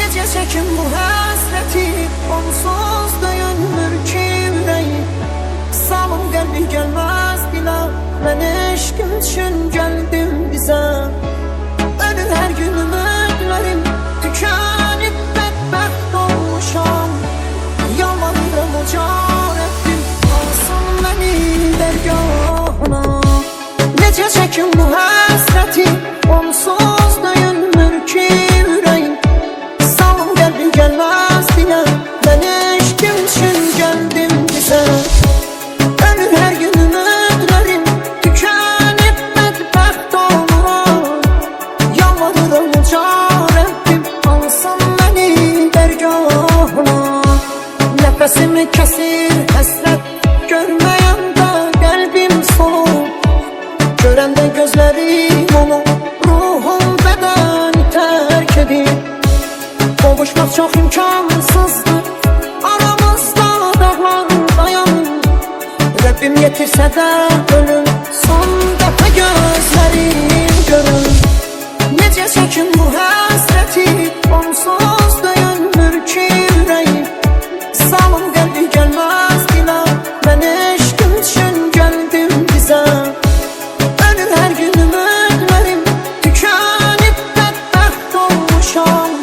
Necə çəkim bu həsrəti, onsuz döyünmür ki ürəyim. Salım qəlbi gəlməz bilə, mən eşqim üçün gəldim bizə. Ölür hər gün ümidlərim, tükənib bədbəxt olmuşam. Yalvarıram uca Rəbbim, alsın məni dərgahına. Necə çəkim bu həsrəti, onsuz döyünmür ki ürəyim. Salım qəlbi gəlməz bilə, mən eşqim üçün gəldim bizə. Ölür hər gün ümidlərim, tükənib bədbəxt oluram. Yalvarıram uca Rəbbim, alsın məni dərgahına. Nəfəsimi kəsir həsrət, görməyəndə qəlbim solur. Görəndə gözlərim onu, ruhum bədəni tərk edir. Qovuşmaq çox imkansızdır, aramızda dağlar dayanır. Rəbbim yetirsə də ölüm, son dəfə gözlərim görür. Necə çəkim bu həsrəti, onsuz döyünmür ki ürəyim. Salım qəlbi gəlməz bilə, mən eşqim üçün gəldim bizə. Ölür hər gün ümidlərim, tükənib bədbəxt olmuşam.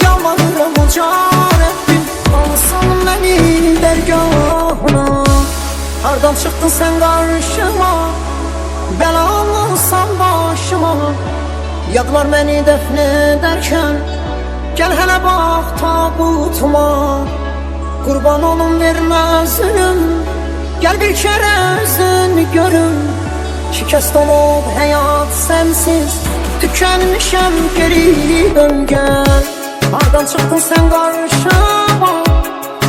Yalvarıram uca Rəbbim, alsın məni dərgahına. Hardan çıxdın sən qarşıma, bəla olsan başıma. Yadlar məni dəfn edərkən, gəl hələ bax tabutuma. Qurban olum vermə zülüm, gəl bir kərə üzünü görüm. Şikəst olub həyat sənsiz, tükənmişəm geri dön gəl. Hardan çıxdın sən qarşıma,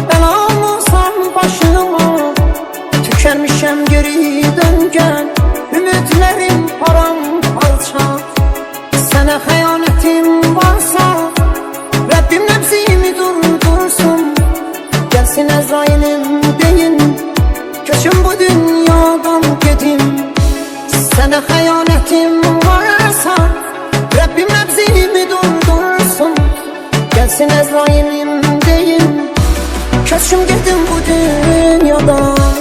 bəla olsan başıma. Tükənmişəm geri dön gəl, ümidlərim paramparça. Sənə xəyanətim varsa, Rəbbim nəbzimi durdursun. Gəlsin Əzrailim deyin, köçüm bu dünyadan gedim. Sənə xəyanətim varsa, Rəbbim nəbzimi durdursun. Gəlsin Əzrailim deyin, köçüm gedim bu dünyadan.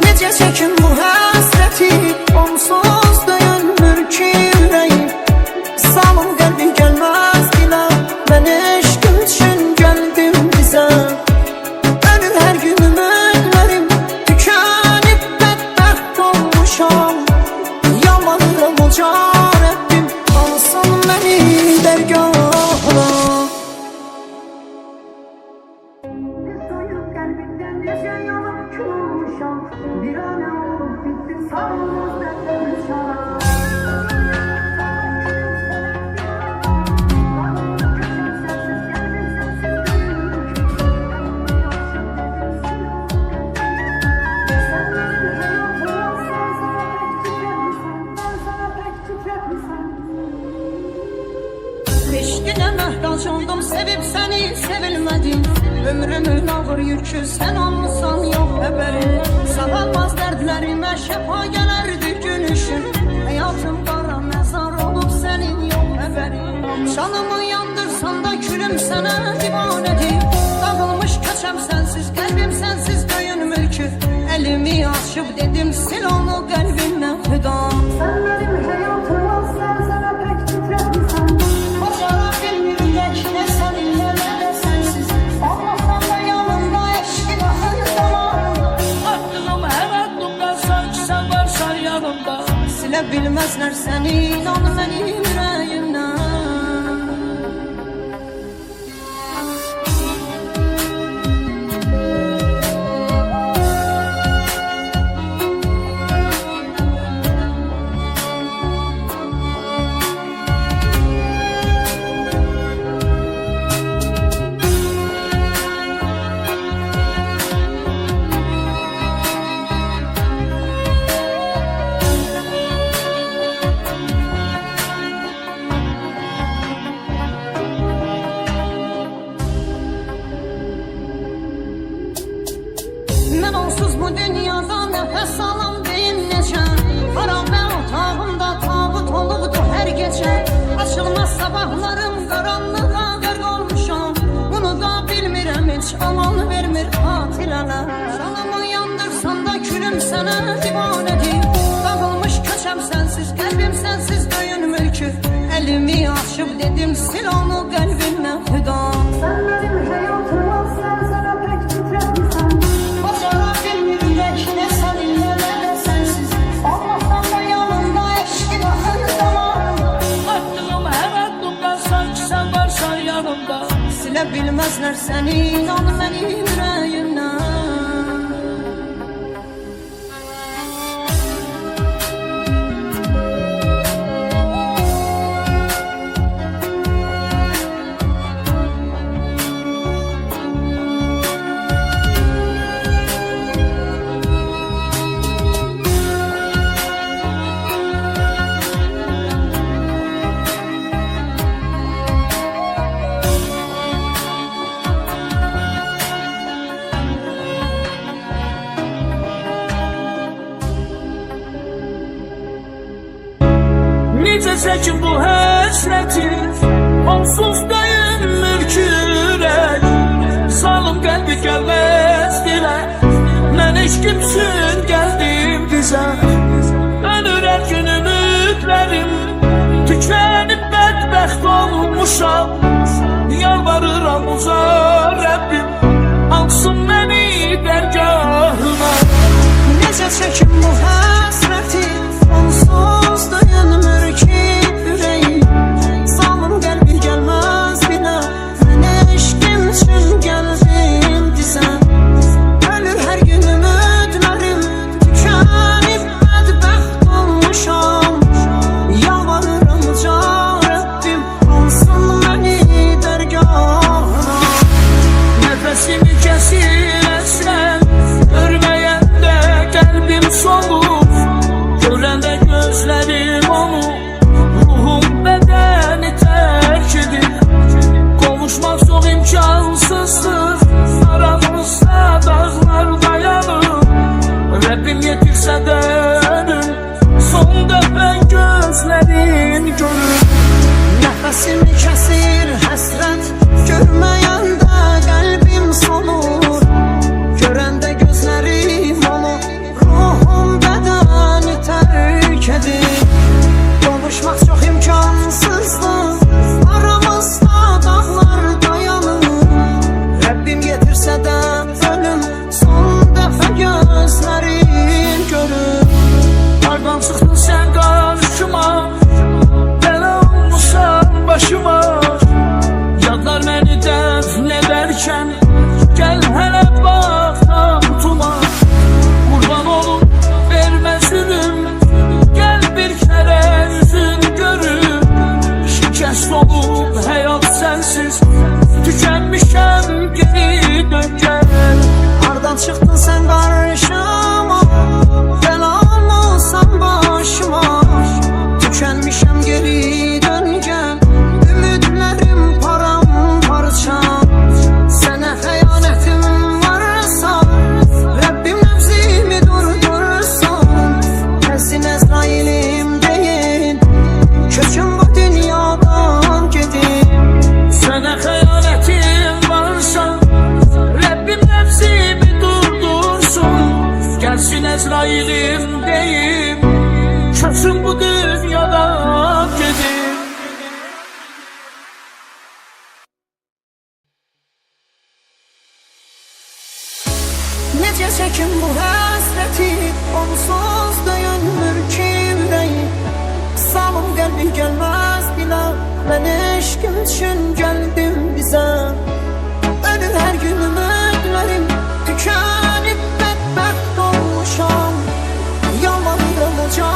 Necə çəkim bu həsrəti, onsuz döyünmür ki ürəyim. Salım qəlbi gəlməz bilə, mən eşqim üçün gəldim bizə. Ölür hər gün ümidlərim, tükənib bədbəxt olmuşam. Yalvarıram uca Rəbbim, alsın məni dərgahına. Soyuq qəlbimdən necə yanıb külmüşam. Bir anə olub bitdim, sağlıq dərddən uçaram. Eşqinə məhtac oldum, sevib səni sevilmədim. Ömrümün ağır yükü sən olmuşsan yox xəbərim. Sağalmaz dərdlərimə şəfa gələrdi gün ışın. Həyatım qara məzar olub sənin yox xəbərim. Canımı yandırsan da külüm sənə divanədir. Dağılmış köçəm sənsiz, qəlbim sənsiz döyünmür ki. Əlimi açıb dedim sil onu qəlbimdən xüda. Sən mənim həyatım ol, sən sənə pək titrətmisən. Bacara bilmirək nə səninlə nə də sənsiz. Olmasan da yanımda eşqin hər zamanında. Aklım hər addımda sanki sən varsan yanımda. Silə bilməzlər səni, inan mənim ürəyimdən. sildim, sil onu qəlbimdən xüda. Sən mənim həyatımı sənzərə pək titrətmisən. Bacara bilmirək nə səninlə nə də sənsiz. Olmasan da yanımda eşqin axır damarımda. Attığım hər addımda sanki sən varsan yanımda. Silə bilməzlər səni, inan mənim ürəyimdən. Necə çəkin bu həsrəti, onsuz döyünmür ki ürək. Salım qəlbi gəlməz dilə, mən eşqim üçün gəldim bizə. Ölür hər gün ümidlərim, tükənib bədbəxt olmuşam. Yalvarıram uza Rəbbim, alsın məni dərgahına. Necə çəkim bu həsrəti, onsuz dayanmır ki ürəyim. Salım qəlbi gəlməz bilə, mən eşqim üçün gəldim dizə. Ölür hər gün ümidlərim, tükənib bədbəxt olmuşam. Yalvarıram uca Rəbbim, alsın məni dərgahına. Nəfəsimi kəsir əsrən, görməyəndə qəlbim solur. Görəndə gözlərim onu, ruhum bədəni tərk edir. Qovuşmaq çox imkansızdır, aramızda dağlar dayanır. Rəbbim yetirsə də ölüm, son dəfə gözlərin görür. Nəfəsimi kəsir həsrət, görməyəndə qəlbim solur. Görəndə gözlərim onu, ruhum bədəni tərk edir. Qovuşmaq çox imkansızdır, aramızda dağlar dayanır. Rəbbim yetirsə də ölüm, son dəfə gözlərim görür. Hardan çıxdın sən qarşıma, bəla olmusan başıma. Yadlar məni dəfn edərkən, gəl hələ bax tabutuma. Qurban olum, vermə zülüm, gəl bir kərə üzün görüm. Şikəst olub həyat sənsiz, tükənmişəm geri dön gəl. Hardan çıxdın sən qarşıma, bəla olmusan başıma. Tükənmişəm geri dön gəl, ümidlərim paramparça. Sənə xəyanətim varsa, Rəbbim nəfsimi durdursun. Kəsin Əzrailim deyin, köçün bu dünyadan gedin. Sənə xəyanətim varsa, Rəbbim nəfsimi durdursun. Gəlsin Əzrailim deyim, köçün bu dünyadan gedin. Necə çəkim bu həsrəti, onsuz döyünmür ki ürəyim. Salım qəlbi gəlməz bilə, mən eşqim üçün gəldim bizə. Ölür hər gün ümidlərim, tükənib bədbəxt olmuşam. Yalvarıram uca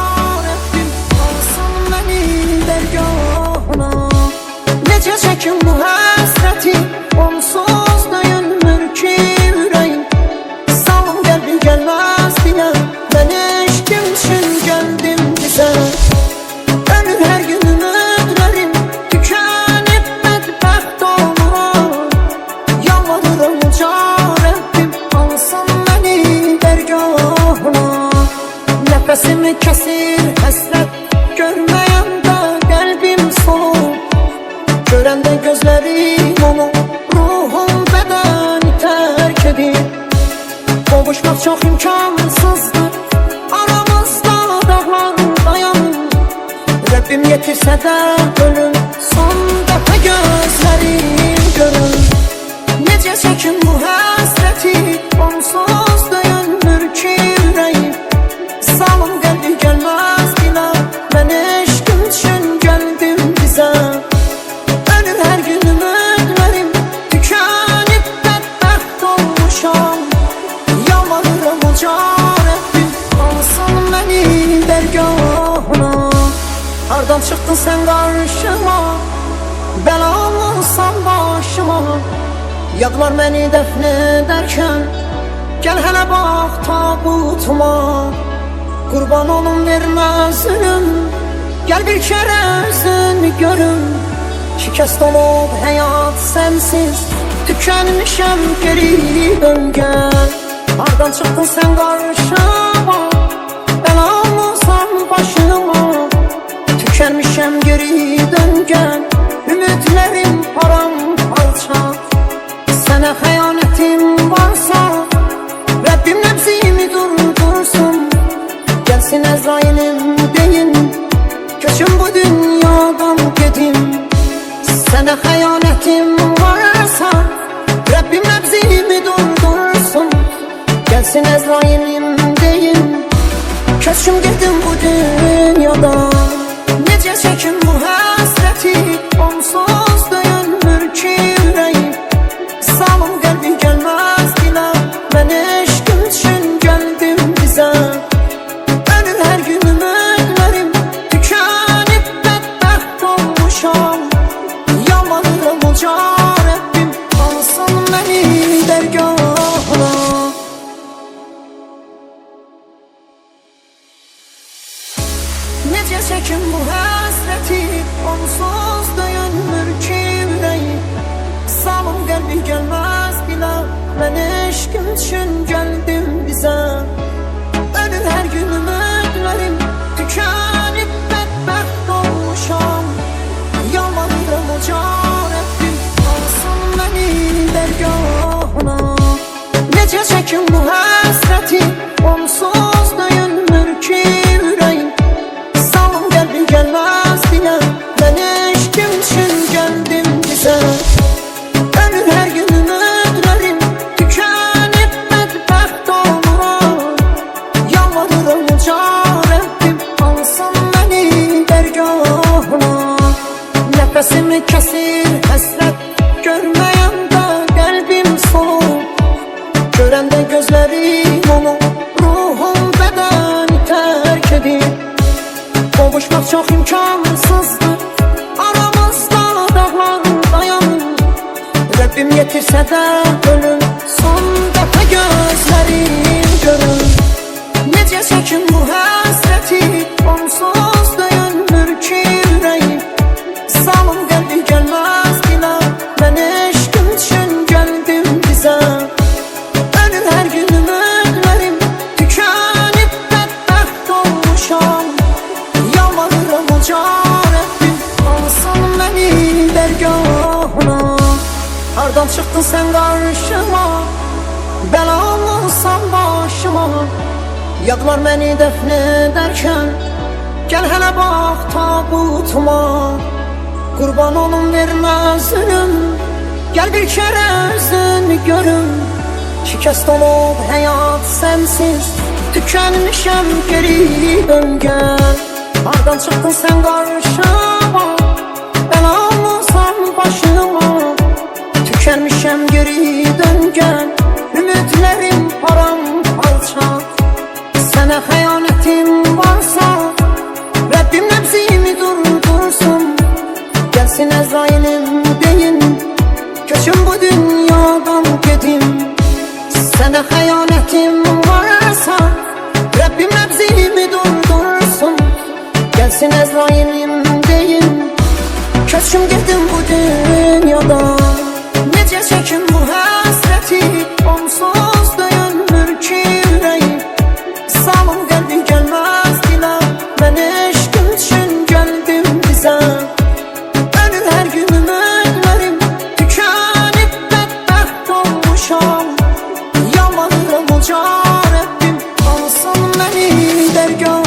Rəbbim, alsın məni dərgahına. Necə çəkim bu həsrəti, onsuz döyünmür ki ürəyim. Salım qəlbi gəlməz bilə, mən eşqim üçün gəldim bizə. Ölür hər gün ümidlərim, tükənib bədbəxt olmuşam. getirsə də ölüm, son dəfə gözlərim görüm. Necə çəkim bu həsrəti, onsuz döyünmür ki ürəyim. Salım qəlbi gəlməz dilə, mən eşqim üçün gəldim bizə. Ölür hər gün ümidlərim, tükənib bədbəxt olmuşam. Yalvarıram uca Rəbbim, alsın məni dərgahına. Hardan çıxdın sən qarşıma, bəlamısan başıma. Yadlar məni dəfn edərkən, gəl hələ bax tabutuma. Qurban olum vermə zülüm, gəl bir kərə üzünü görüm. Şikəst olub həyat sənsiz, tükənmişəm geri dön gəl. Hardan çıxdın sən qarşıma, bəlamısan başıma. Tükənmişəm geri dön gəl, ümidlərim paramparça. Sənə xəyanətim varsa, Rəbbim nəbzimi durdursun. Gəlsin Əzrailim deyin, köçüm bu dünyadan gedim. Sənə xəyanətim varsa, Rəbbim nəbzimi durdursun. Gəlsin Əzrailim deyin, köçüm gedim bu dünyadan. Necə çəkim bu həsrəti, onsuz döyünmür ki ürəyim. Salım qəlbi gəlməz dilə, mən eşqim üçün gəldim bizə. Ölür hər gün ümidlərim, tükənib bədbəxt olmuşam. Yalvarıram uca Rəbbim, alsın məni dərgahına. Necə çəkim bu həsrəti, onsuz döyünmür ki ürəyim. Salım qəlbi gəlməz dilə, mən eşqim üçün gəldim bizə. Ölür hər gün ümidlərim, tükənib bədbəxt olmuşam. Yalvarıram uca Rəbbim, alsın məni dərgahına. Necə çəkim bu həsrəti, onsuz döyünmür ki ürəyim. Salım qəlbi gəlməz dilə, mən eşqim üçün gəldim bizə. Ölür hər gün ümidlərim, tükənib bədbəxt oluram. Yalvarıram uca Rəbbim, alsın məni dərgahına. Nəfəsimi kəsir həsrət, görməyəndə qəlbim solur. Görəndə gözlərim onu, ruhum bədəni tərk edir. Qovuşmaq çox imkansızdır, aramızda dağlar dayanır. Rəbbim yetirsə də ölüm, son dəfə gözlərim görüm. Necə çəkim bu həsrəti, onsuz döyünmür ki ürəyim. Salım qəlbi gəlməz dilə, mən eşqim üçün gəldim bizə. Ölür hər gün ümidlərim, tükənib bədbəxt olmuşam. Yalvarıram uca Rəbbim, alsın məni dərgahına. Hardan çıxdın sən qarşıma, bəlamısan başıma. Yadlar məni dəfn edərkən, gəl hələ bax tabutuma. Qurban olum vermə zülüm, gəl bir kərə üzünü görüm. Şikəst olub həyat sənsiz, tükənmişəm geri dön gəl. Hardan çıxdın sən qarşıma, bəlamısan başıma. Tükənmişəm geri dön gəl, ümidlərim paramparça. Sənə xəyanətim varsa, Rəbbim nəbzimi durdursun. Gəlsin Əzrailim deyin, köçüm bu dünyadan gedim. Sənə xəyanətim varsa, Rəbbim nəbzimi durdursun. Gəlsin Əzrailim deyin, köçüm gedim bu dünyadan. Necə çəkim bu həsrəti, onsuz döyünmür ki ürəyim. Salım qəlbi gəlməz dilə, mən eşqim üçün gəldim bizə. Ölür hər gün ümidlərim, tükənib bədbəxt olmuşam. Yalvarıram uca Rəbbim, alsın məni dərgahına.